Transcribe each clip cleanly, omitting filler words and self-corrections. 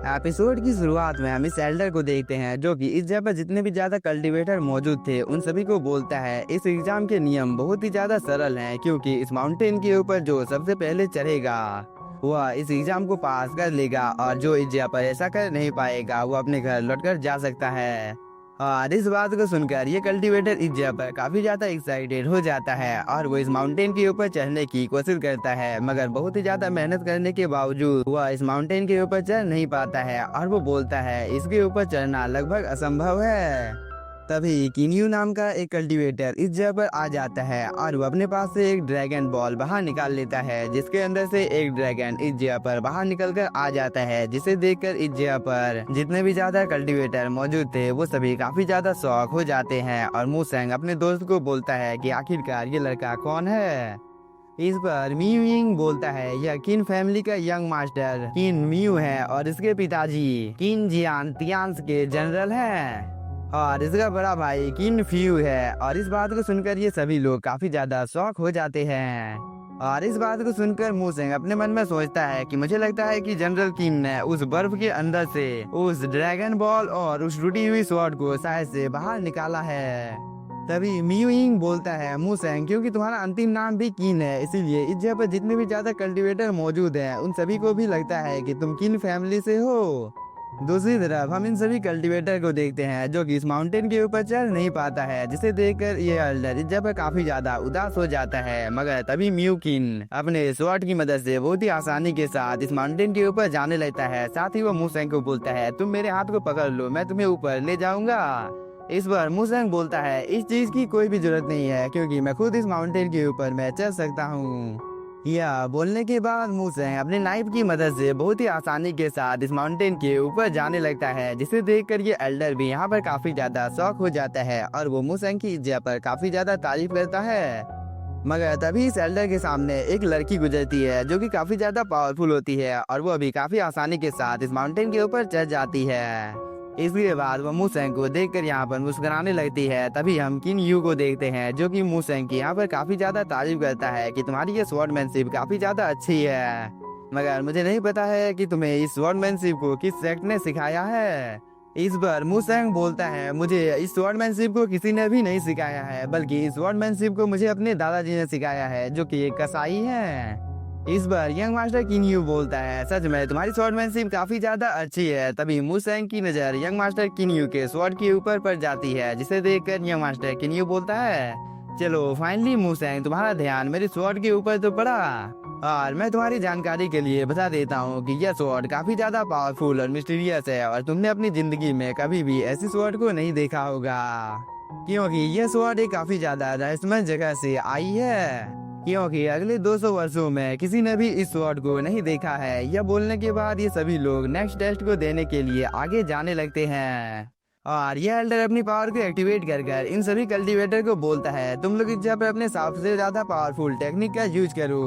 Episode की शुरुआत में हम इस एल्डर को देखते हैं जो कि इस जगह पर जितने भी ज्यादा कल्टीवेटर मौजूद थे उन सभी को बोलता है इस एग्जाम के नियम बहुत ही ज्यादा सरल हैं, क्योंकि इस माउंटेन के ऊपर जो सबसे पहले चढ़ेगा वह इस एग्जाम को पास कर लेगा और जो इस जगह पर ऐसा कर नहीं पाएगा वो अपने घर लौटकर जा सकता है। और इस बात को सुनकर ये कल्टीवेटर इस जगह पर काफी ज्यादा एक्साइटेड हो जाता है और वो इस माउंटेन के ऊपर चढ़ने की कोशिश करता है, मगर बहुत ही ज्यादा मेहनत करने के बावजूद वह इस माउंटेन के ऊपर चढ़ नहीं पाता है और वो बोलता है इसके ऊपर चढ़ना लगभग असंभव है। तभी किन्यू नाम का एक कल्टीवेटर इस जगह पर आ जाता है और वो अपने पास से एक ड्रैगन बॉल बाहर निकाल लेता है, जिसके अंदर से एक ड्रैगन इस जगह पर बाहर निकलकर आ जाता है, जिसे देखकर इस जगह पर जितने भी ज्यादा कल्टीवेटर मौजूद थे वो सभी काफी ज्यादा शॉक हो जाते हैं। और मूसेंग अपने दोस्त को बोलता है कि आखिरकार ये लड़का कौन है। इस पर मियू यिंग बोलता है यह किन फैमिली का यंग मास्टर किन मियू है और इसके पिताजी किन जियान तियांस के जनरल हैं और इसका बड़ा भाई किन फ्यू है। और इस बात को सुनकर ये सभी लोग काफी ज्यादा शॉक हो जाते हैं। और इस बात को सुनकर मूसेंग अपने मन में सोचता है कि मुझे लगता है कि जनरल किन ने उस बर्फ के अंदर से उस ड्रैगन बॉल और उस टूटी हुई स्वॉर्ड को शायद से बाहर निकाला है। तभी मियू यिंग बोलता है मूसेंग क्योंकि तुम्हारा अंतिम नाम भी किन है, इसीलिए इस जगह पर जितने भी ज्यादा कल्टीवेटर मौजूद हैं उन सभी को भी लगता है कि तुम किन फैमिली से हो। दूसरी तरफ हम इन सभी कल्टीवेटर को देखते हैं जो कि इस माउंटेन के ऊपर चढ़ नहीं पाता है, जिसे देखकर ये एल्डर इस जगह पर काफी ज्यादा उदास हो जाता है। मगर तभी मियू किन अपने स्वॉर्ड की मदद से बहुत ही आसानी के साथ इस माउंटेन के ऊपर जाने लगता है। साथ ही वो मूसेंग को बोलता है तुम मेरे हाथ को पकड़ लो, मैं तुम्हें ऊपर ले जाऊंगा। इस बार मूसेंग बोलता है इस चीज की कोई भी जरूरत नहीं है क्योंकि मैं खुद इस माउंटेन के ऊपर मैं चढ़ सकता हूँ। यह बोलने के बाद मूसेंग अपने नाइफ की मदद से बहुत ही आसानी के साथ इस माउंटेन के ऊपर जाने लगता है, जिसे देखकर ये एल्डर भी यहाँ पर काफी ज्यादा शॉक हो जाता है और वो मूसेंग की इज्जत पर काफी ज्यादा तारीफ करता है। मगर तभी इस एल्डर के सामने एक लड़की गुजरती है जो कि काफी ज्यादा पावरफुल होती है और वो अभी काफी आसानी के साथ इस माउंटेन के ऊपर चढ़ जाती है। इसके बाद वो मूसेंग को देखकर यहाँ पर मुस्कुराने लगती है। तभी हम किन यू को देखते हैं जो कि मूसेंग की यहाँ पर काफी ज्यादा तारीफ करता है कि तुम्हारी ये स्वॉर्डमैनशिप काफी ज्यादा अच्छी है, मगर मुझे नहीं पता है कि तुम्हें इस स्वॉर्डमैनशिप को किस सेक्ट ने सिखाया है। इस बार मूसेंग बोलता है मुझे इस स्वॉर्डमैनशिप को किसी ने भी नहीं सिखाया है, बल्कि इस स्वॉर्डमैनशिप को मुझे अपने दादाजी ने सिखाया है जो कि एक कसाई है। इस बार यंग मास्टर किन्यू बोलता है सच में तुम्हारी स्वॉर्डमैनशिप काफी ज्यादा अच्छी है। तभी मूसेंग की नजर यंग मास्टर किन्यू के स्वॉर्ड के ऊपर पड़ जाती है, जिसे देखकर यंग मास्टर किन्यू बोलता है चलो फाइनली मूसेंग तुम्हारा ध्यान मेरे स्वॉर्ड के ऊपर तो पड़ा। और मैं तुम्हारी जानकारी के लिए बता देता हूँ कि यह स्वॉर्ड काफी ज्यादा पावरफुल और मिस्टीरियस है और तुमने अपनी जिंदगी में कभी भी ऐसी स्वॉर्ड को नहीं देखा होगा, क्योंकि यह स्वॉर्ड एक काफी ज्यादा रहस्यमय जगह से आई है, क्योंकि अगले 200 वर्षों में किसी ने भी इस स्वॉर्ड को नहीं देखा है। यह बोलने के बाद ये सभी लोग नेक्स्ट टेस्ट को देने के लिए आगे जाने लगते हैं और यह एल्डर अपनी पावर को एक्टिवेट कर इन सभी कल्टीवेटर को बोलता है तुम लोग इस जगह पर अपने सबसे ज्यादा पावरफुल टेक्निक का यूज करो,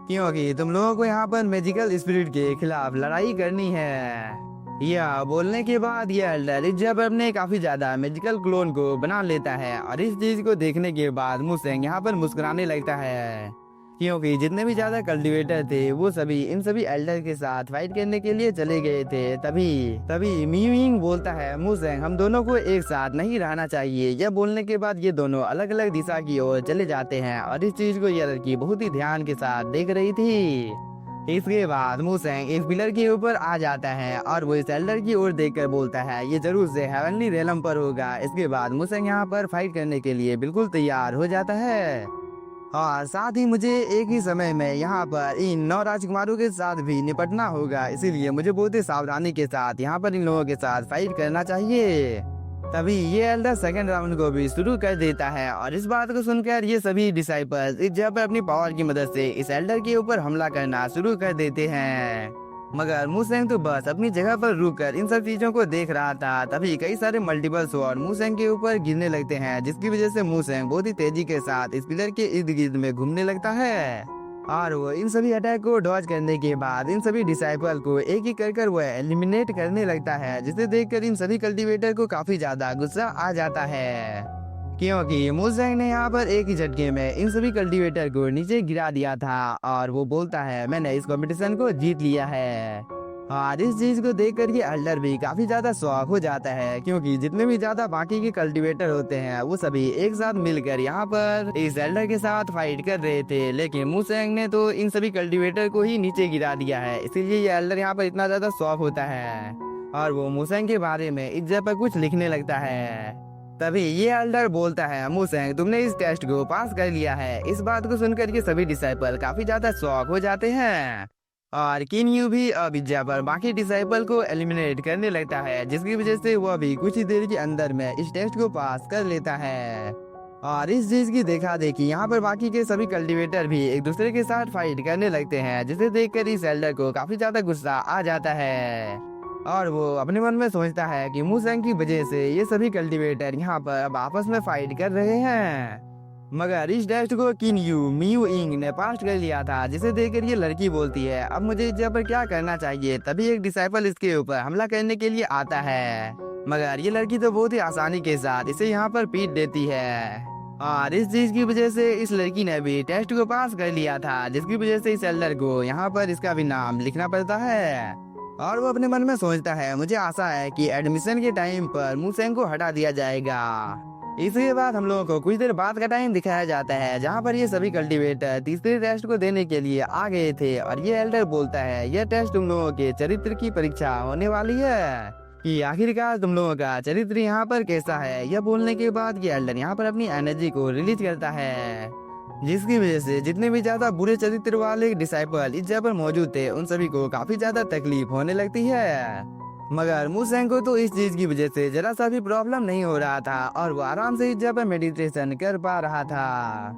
क्योंकि तुम लोगों को यहाँ पर मैजिकल स्पिरिट के खिलाफ लड़ाई करनी है। यह बोलने के बाद यह एल्डर इस जगह पर अपने काफी ज्यादा मैजिकल क्लोन को बना लेता है और इस चीज को देखने के बाद मूसेंग यहाँ पर मुस्कुराने लगता है, क्योंकि जितने भी ज्यादा कल्टीवेटर थे वो सभी इन सभी एल्डर के साथ फाइट करने के लिए चले गए थे। तभी मियू यिंग बोलता है मूसेंग हम दोनों को एक साथ नहीं रहना चाहिए। यह बोलने के बाद ये दोनों अलग अलग दिशा की ओर चले जाते हैं और इस चीज को यह लड़की बहुत ही ध्यान के साथ देख रही थी। इसके बाद मूसेंग इस पिलर के ऊपर आ जाता है और वो इस एल्डर की ओर देखकर बोलता है ये जरूर से हेवनली रेलम पर होगा। इसके बाद मूसेंग यहाँ पर फाइट करने के लिए बिल्कुल तैयार हो जाता है और साथ ही मुझे एक ही समय में यहाँ पर इन 9 राजकुमारों के साथ भी निपटना होगा, इसीलिए मुझे बहुत ही सावधानी के साथ यहाँ पर इन लोगों के साथ फाइट करना चाहिए। तभी ये एल्डर सेकंड राउंड को भी शुरू कर देता है और इस बात को सुनकर ये सभी डिसाइपल्स इस जगह पर अपनी पावर की मदद से इस एल्डर के ऊपर हमला करना शुरू कर देते हैं। मगर मूसेंग तो बस अपनी जगह पर रुककर इन सब चीजों को देख रहा था। तभी कई सारे मल्टीपल स्वॉर्ड मूसेंग के ऊपर गिरने लगते हैं, जिसकी वजह से मूसेंग बहुत ही तेजी के साथ इस पिलर के इर्द गिर्द में घूमने लगता है और वो इन सभी अटैक को डॉज करने के बाद इन सभी डिसाइपल को एक ही कर वो एलिमिनेट करने लगता है, जिसे देखकर इन सभी कल्टीवेटर को काफी ज्यादा गुस्सा आ जाता है, क्योंकि मूसेंग ने यहाँ पर एक ही झटके में इन सभी कल्टीवेटर को नीचे गिरा दिया था और वो बोलता है मैंने इस कंपटीशन को जीत लिया है। और इस चीज को देखकर ये एल्डर भी काफी ज्यादा शॉक हो जाता है, क्योंकि जितने भी ज्यादा बाकी के कल्टीवेटर होते हैं वो सभी एक साथ मिलकर यहाँ पर इस एल्डर के साथ फाइट कर रहे थे, लेकिन मुसेंग ने तो इन सभी कल्टीवेटर को ही नीचे गिरा दिया है। इसीलिए ये एल्डर यहाँ पर इतना ज्यादा शॉक होता है और वो मुसेंग के बारे में इस जगह पर कुछ लिखने लगता है। तभी ये एल्डर बोलता है, मुसेंग तुमने इस टेस्ट को पास कर लिया है। इस बात को सुनकर के सभी डिसाइपल काफी ज्यादा शॉक हो जाते हैं और किन्यू भी अब इस जगह पर बाकी डिसाइपल को एलिमिनेट करने लगता है, जिसकी वजह से वो अभी कुछ ही देर के अंदर में इस टेस्ट को पास कर लेता है। और इस चीज की देखा देखी यहाँ पर बाकी के सभी कल्टीवेटर भी एक दूसरे के साथ फाइट करने लगते हैं, जिसे देखकर इस एल्डर को काफी ज्यादा गुस्सा आ जाता है और वो अपने मन में सोचता है कि मुसेंग की वजह से ये सभी कल्टीवेटर यहाँ पर अब आपस में फाइट कर रहे हैं। मगर इस टेस्ट को किन्यू मियू इंग ने पास कर लिया था, जिसे देखकर ये लड़की बोलती है, अब मुझे इस जगह पर क्या करना चाहिए। तभी एक डिसाइपल इसके ऊपर हमला करने के लिए आता है, मगर ये लड़की तो बहुत ही आसानी के साथ इसे यहाँ पर पीट देती है और इस चीज की वजह से इस लड़की ने भी टेस्ट को पास कर लिया था, जिसकी वजह से इस एल्डर को यहाँ पर इसका भी नाम लिखना पड़ता है। और वो अपने मन में सोचता है, मुझे आशा है कि एडमिशन के टाइम पर मुसेंग को हटा दिया जाएगा। इसके बाद हम लोगों को कुछ देर बाद का टाइम दिखाया जाता है, जहाँ पर ये सभी कल्टीवेटर तीसरे टेस्ट को देने के लिए आ गए थे और ये एल्डर बोलता है, यह टेस्ट तुम लोगों के चरित्र की परीक्षा होने वाली है कि आखिरकार तुम लोगों का चरित्र यहाँ पर कैसा है। यह बोलने के बाद ये एल्डर यहाँ पर अपनी एनर्जी को रिलीज करता है, जिसकी वजह से जितने भी ज्यादा बुरे चरित्र वाले डिसाइपल इस जगह पर मौजूद थे उन सभी को काफी ज्यादा तकलीफ होने लगती है। मगर मुसेंग को तो इस चीज की वजह से जरा सा भी प्रॉब्लम नहीं हो रहा था और वो आराम से इस जगह पर मेडिटेशन कर पा रहा था।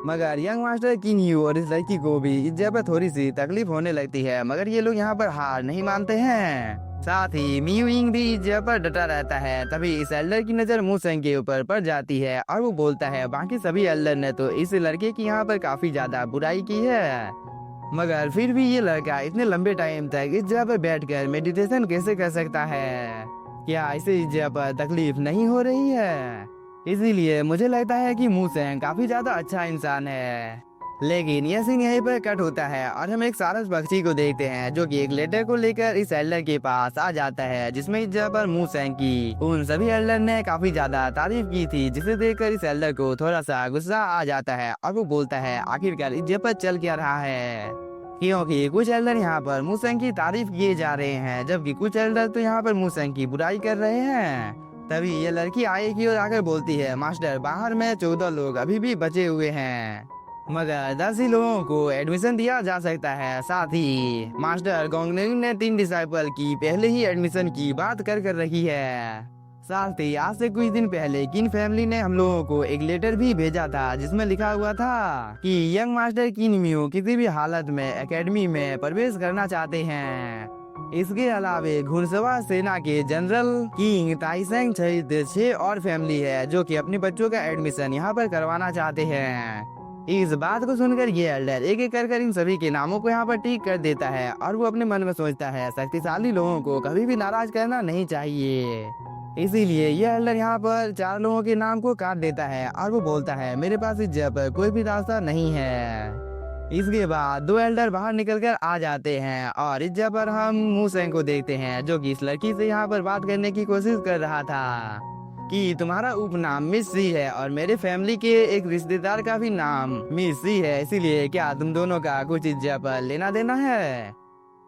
मगर यंग मास्टर किन्यू और इस लड़की को भी इस जगह पर थोड़ी सी तकलीफ होने लगती है, मगर ये लोग यहाँ पर हार नहीं मानते हैं। साथ ही मियू इंग भी इस जगह पर डटा रहता है। तभी इस एल्डर की नजर मुसेंग के ऊपर पड़ जाती है और वो बोलता है, बाकी सभी एल्डर ने तो इस लड़के की यहाँ पर काफी ज्यादा बुराई की है, मगर फिर भी ये लड़का इतने लंबे टाइम तक इस जगह पर बैठकर मेडिटेशन कैसे कर सकता है। क्या इसे इस जगह पर तकलीफ नहीं हो रही है? इसीलिए मुझे लगता है कि मुसेंग काफी ज्यादा अच्छा इंसान है। लेकिन यह सीन यहीं पर कट होता है और हम एक सारस पक्षी को देखते हैं, जो कि एक लेटर को लेकर इस एल्डर के पास आ जाता है, जिसमें इस जगह पर मुसेंग की उन सभी एल्डर ने काफी ज्यादा तारीफ की थी, जिसे देखकर इस एल्डर को थोड़ा सा गुस्सा आ जाता है और वो बोलता है, आखिरकार इस जगह पर चल क्या रहा है, क्योंकि कुछ एल्डर यहाँ पर मुसेंग की तारीफ किए जा रहे हैं, जबकि कुछ एल्डर तो यहाँ पर मुसेंग की बुराई कर रहे हैं। तभी ये लड़की आगे की ओर आकर बोलती है, मास्टर बाहर में 14 लोग अभी भी बचे हुए हैं, मगर 10 ही लोगों को एडमिशन दिया जा सकता है। साथ ही मास्टर गोंगनेंग ने 3 डिसाइपल की पहले ही एडमिशन की बात कर रही है। साथ ही आज से कुछ दिन पहले किन फैमिली ने हम लोगों को एक लेटर भी भेजा था, जिसमें लिखा हुआ था कि यंग मास्टर किन मियो किसी भी हालत में एकेडमी में प्रवेश करना चाहते हैं। इसके अलावा घुड़सवार सेना के जनरल किंग ताइसेंग सहित 6 और फैमिली है जो कि अपने बच्चों का एडमिशन यहाँ पर करवाना चाहते हैं। इस बात को सुनकर ये एल्डर एक एक कर इन सभी के नामों को यहाँ पर टिक कर देता है और वो अपने मन में सोचता है, शक्तिशाली लोगों को कभी भी नाराज करना नहीं चाहिए। इसीलिए ये एल्डर यहाँ पर 4 लोगों के नाम को काट देता है और वो बोलता है, मेरे पास इस जगह पर कोई भी रास्ता नहीं है। इसके बाद 2 एल्डर बाहर निकलकर आ जाते हैं और इस जगह पर हम मुसेंग को देखते हैं, जो कि इस लड़की से यहाँ पर बात करने की कोशिश कर रहा था कि तुम्हारा उपनाम मिस सी है और मेरे फैमिली के एक रिश्तेदार का भी नाम मिस सी है, इसीलिए क्या तुम दोनों का कुछ इस जगह पर लेना देना है।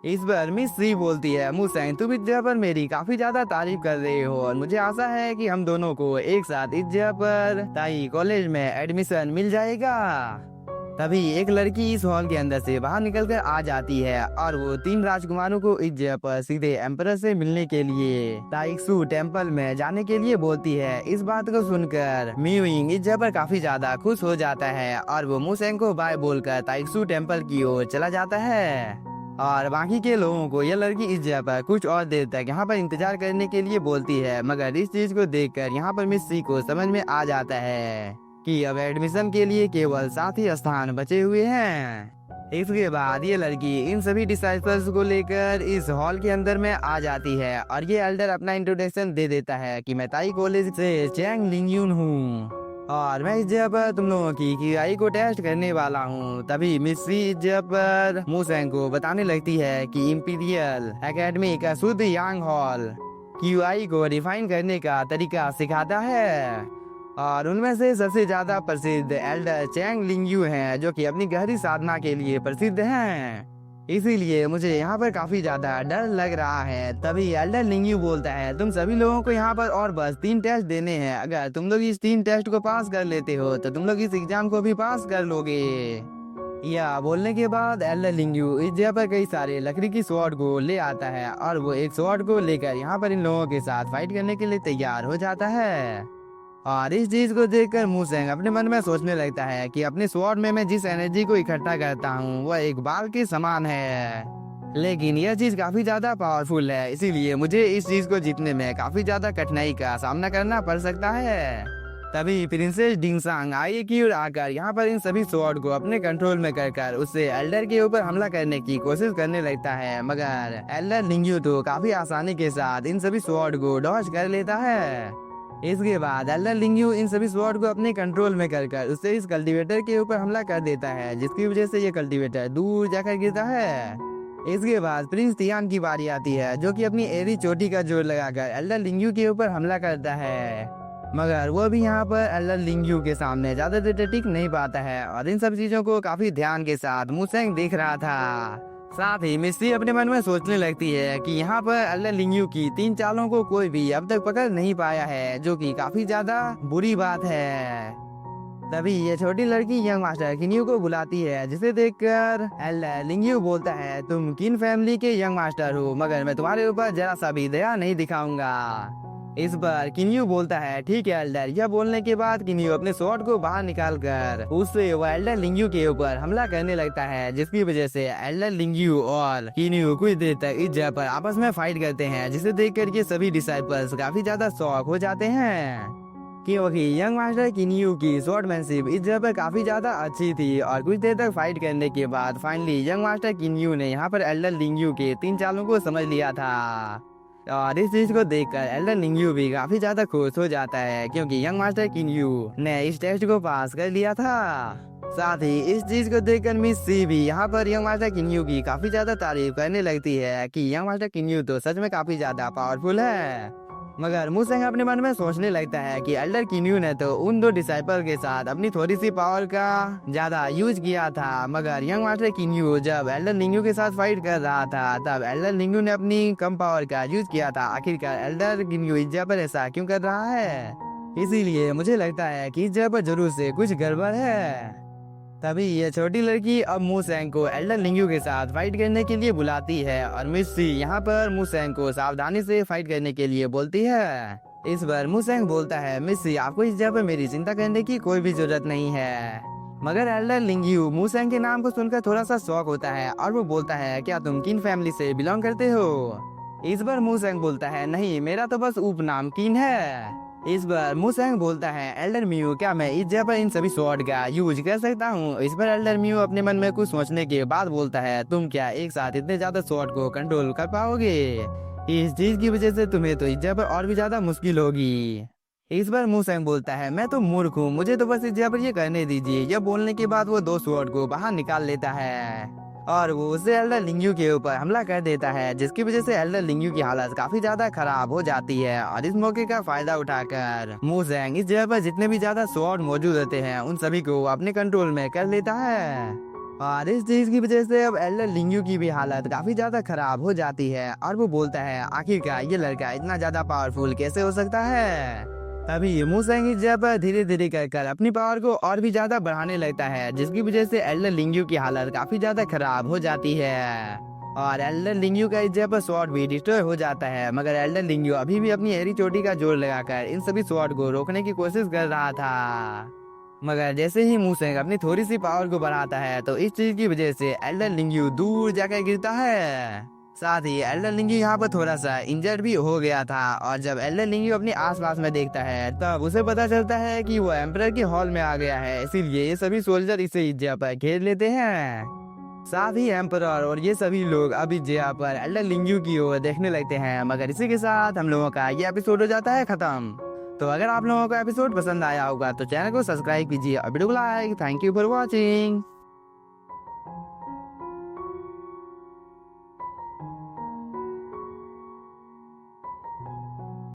इस पर मिस सी बोलती है, मुसेंग तुम इस जगह पर मेरी काफी ज्यादा तारीफ कर रहे हो और मुझे आशा है कि हम दोनों को एक साथ इस जगह पर ताई कॉलेज में एडमिशन मिल जाएगा। तभी एक लड़की इस हॉल के अंदर से बाहर निकलकर आ जाती है और वो 3 राजकुमारों को इस जगह पर सीधे एम्परर से मिलने के लिए ताइक्सू टेम्पल में जाने के लिए बोलती है। इस बात को सुनकर मियुइंग इस जगह पर काफी ज्यादा खुश हो जाता है और वो मुसेंग को बाय बोलकर ताइक्सू टेम्पल की ओर चला जाता है और बाकी के लोगों को यह लड़की इस जगह पर कुछ और देर तक यहाँ पर इंतजार करने के लिए बोलती है। मगर इस चीज को देखकर यहाँ पर मिस सी को समझ में आ जाता है कि अब एडमिशन के लिए केवल 7 ही स्थान बचे हुए हैं। इसके बाद ये लड़की इन सभी डिसाइपल्स को लेकर इस हॉल के अंदर में आ जाती है और ये एल्डर अपना इंट्रोडक्शन दे देता है कि मैं ताई कॉलेज से चैंग लिंगयुन हूँ और मैं इस जगह पर तुम लोगों की QI को टेस्ट करने वाला हूँ। तभी मिस्री इस जगह पर मूसेंग को बताने लगती है कि इंपीरियल एकेडमी का शुद्ध यांग हॉल QI को रिफाइन करने का तरीका सिखाता है। और उनमें से सबसे ज्यादा प्रसिद्ध एल्डर चैंग लिंगयू हैं, जो कि अपनी गहरी साधना के लिए प्रसिद्ध हैं। इसीलिए मुझे यहाँ पर काफी ज्यादा डर लग रहा है। तभी एल्डर लिंगयू बोलता है, तुम सभी लोगों को यहाँ पर और बस 3 टेस्ट देने हैं। अगर तुम लोग इस 3 टेस्ट को पास कर लेते हो तो तुम लोग इस एग्जाम को भी पास कर लोगे। या बोलने के बाद एल्डर लिंगयू इस जगह पर कई सारे लकड़ी की स्वॉर्ड को ले आता है और वो एक स्वॉर्ड को लेकर यहाँ पर इन लोगों के साथ फाइट करने के लिए तैयार हो जाता है। और इस चीज को देखकर मूसेंग अपने मन में सोचने लगता है कि अपने स्वॉर्ड में मैं जिस एनर्जी को इकट्ठा करता हूँ वह एक बाल के समान है, लेकिन यह चीज काफी ज्यादा पावरफुल है, इसीलिए मुझे इस चीज को जीतने में काफी ज्यादा कठिनाई का सामना करना पड़ सकता है। तभी प्रिंसेस डिंगसांग आई की ओर आकर यहाँ पर इन सभी स्वॉर्ड को अपने कंट्रोल में कर उससे एल्डर के ऊपर हमला करने की कोशिश करने लगता है, मगर एल्डर लिंगयू तो काफी आसानी के साथ इन सभी स्वॉर्ड को डॉज कर लेता है। इसके बाद एल्डर लिंगयू इन सभी स्वॉर्ड को अपने कंट्रोल में कर उससे इस कल्टीवेटर के ऊपर हमला कर देता है, जिसकी वजह से ये कल्टीवेटर दूर जाकर गिरता है। इसके बाद प्रिंस तियान की बारी आती है, जो कि अपनी एरी चोटी का जोर लगाकर एल्डर लिंगयू के ऊपर हमला करता है, मगर वो भी यहाँ पर एल्डर लिंगयू के सामने ज्यादा देर टिक नहीं पाता है। और इन सब चीजों को काफी ध्यान के साथ मूसेंग देख रहा था। साथ ही मिस्री अपने मन में सोचने लगती है कि यहाँ पर एल्डर लिंगयू की 3 चालों को कोई भी अब तक पकड़ नहीं पाया है, जो कि काफी ज्यादा बुरी बात है। तभी ये छोटी लड़की यंग मास्टर किन्यू को बुलाती है, जिसे देखकर एल्डर लिंगयू बोलता है, तुम किन फैमिली के यंग मास्टर हो, मगर मैं तुम्हारे ऊपर जरा सा भी दया नहीं दिखाऊंगा। इस बार किन्यू बोलता है, ठीक है एल्डर। यह बोलने के बाद किन्यू अपने स्वॉर्ड को बाहर निकाल कर उससे वह एल्डर लिंगयू के ऊपर हमला करने लगता है, जिसकी वजह से एल्डर लिंगयू और किन्यू कुछ देर तक इस जगह पर आपस में फाइट करते हैं, जिसे देखकर ये सभी डिसाइपल्स काफी ज्यादा शॉक हो जाते हैं, क्योंकि यंग मास्टर किन्यू की स्वॉर्डमैनशिप इस जगह पर काफी ज्यादा अच्छी थी। और कुछ देर तक फाइट करने के बाद फाइनली यंग मास्टर किन्यू ने यहाँ पर एल्डर लिंगयू के 3 चालों को समझ लिया था। और इस चीज को देखकर एल्डर लिंगयू भी काफी ज्यादा खुश हो जाता है, क्योंकि यंग मास्टर किन्यू ने इस टेस्ट को पास कर लिया था। साथ ही इस चीज को देखकर मिस सी भी यहाँ पर यंग मास्टर किन्यू की काफी ज्यादा तारीफ करने लगती है कि यंग मास्टर किन्यू तो सच में काफी ज्यादा पावरफुल है। मगर मूसेंग अपने मन में सोचने लगता है कि एल्डर किन्यू ने तो उन 2 डिसाइपल के साथ अपनी थोड़ी सी पावर का ज्यादा यूज किया था, मगर यंग मास्टर किन्यू जब एल्डर लिंगयू के साथ फाइट कर रहा था तब एल्डर लिंगयू ने अपनी कम पावर का यूज किया था। आखिरकार एल्डर किन्यू इस जगह पर ऐसा क्यों कर रहा है? इसीलिए मुझे लगता है कि इस जगह पर जरूर से कुछ गड़बड़ है। तभी ये छोटी लड़की अब मूसेंग को एल्डर लिंगयू के साथ फाइट करने के लिए बुलाती है, और मिस्सी यहाँ पर मूसेंग को सावधानी से फाइट करने के लिए बोलती है। इस बार मूसेंग बोलता है, मिस्सी आपको इस जगह पर मेरी चिंता करने की कोई भी जरूरत नहीं है। मगर एल्डर लिंगयू मूसेंग के नाम को सुनकर थोड़ा सा शॉक होता है और वो बोलता है, क्या तुम किन फैमिली से बिलोंग करते हो? इस बार मूसेंग बोलता है, नहीं मेरा तो बस उपनाम किन है। इस बार मूसेंग बोलता है, एल्डर म्यू क्या मैं इस जगह पर इन सभी स्वॉर्ड का यूज कर सकता हूँ? इस पर एल्डर म्यू अपने मन में कुछ सोचने के बाद बोलता है, तुम क्या एक साथ इतने ज्यादा स्वॉर्ड को कंट्रोल कर पाओगे? इस चीज की वजह से तुम्हें तो इस जगह पर और भी ज्यादा मुश्किल होगी। इस बार मूसेंग बोलता है, मैं तो मूर्ख हूँ, मुझे तो बस इस जगह पर ये करने दीजिए। यह बोलने के बाद वो 2 स्वॉर्ड को बाहर निकाल लेता है और वो उसे एल्डर लिंगयू के ऊपर हमला कर देता है, जिसकी वजह से एल्डर लिंगयू की हालत काफी ज्यादा खराब हो जाती है। और इस मौके का फायदा उठाकर मूसेंग इस जगह पर जितने भी ज्यादा स्वॉर्ड मौजूद रहते हैं उन सभी को अपने कंट्रोल में कर लेता है। और इस चीज की वजह से अब एल्डर लिंगयू की भी हालत काफी ज्यादा खराब हो जाती है और वो बोलता है, आखिरकार ये लड़का इतना ज्यादा पावरफुल कैसे हो सकता है? तभी मूसेंग इस जगह पर धीरे धीरे कर अपनी पावर को और भी ज्यादा बढ़ाने लगता है, जिसकी वजह से एल्डर लिंगयू की हालत काफी ज्यादा खराब हो जाती है। और एल्डर लिंगयू का इस जगह पर स्वॉर्ड भी डिस्ट्रॉय हो जाता है, मगर एल्डर लिंगयू अभी भी अपनी एरी चोटी का जोर लगाकर इन सभी स्वॉर्ड को रोकने की कोशिश कर रहा था। मगर जैसे ही मूसेंग अपनी थोड़ी सी पावर को बढ़ाता है तो इस चीज की वजह से एल्डर लिंगयू दूर जाकर गिरता है। साथ ही एल्डर लिंगयू यहाँ पर थोड़ा सा इंजर्ड भी हो गया था, और जब एल्डर लिंगयू अपने आसपास में देखता है तब उसे पता चलता है कि वो एम्परर के हॉल में आ गया है, इसीलिए ये सभी सोल्जर इसे इस जगह पर घेर लेते हैं। साथ ही एम्परर और ये सभी लोग अब इस जगह पर एल्डर लिंगयू की ओर देखने लगते हैं। मगर इसी के साथ हम लोगों का ये एपिसोड हो जाता है खत्म। तो अगर आप लोगों को एपिसोड पसंद आया होगा तो चैनल को सब्सक्राइब कीजिए और वीडियो को like. Thank you for watching.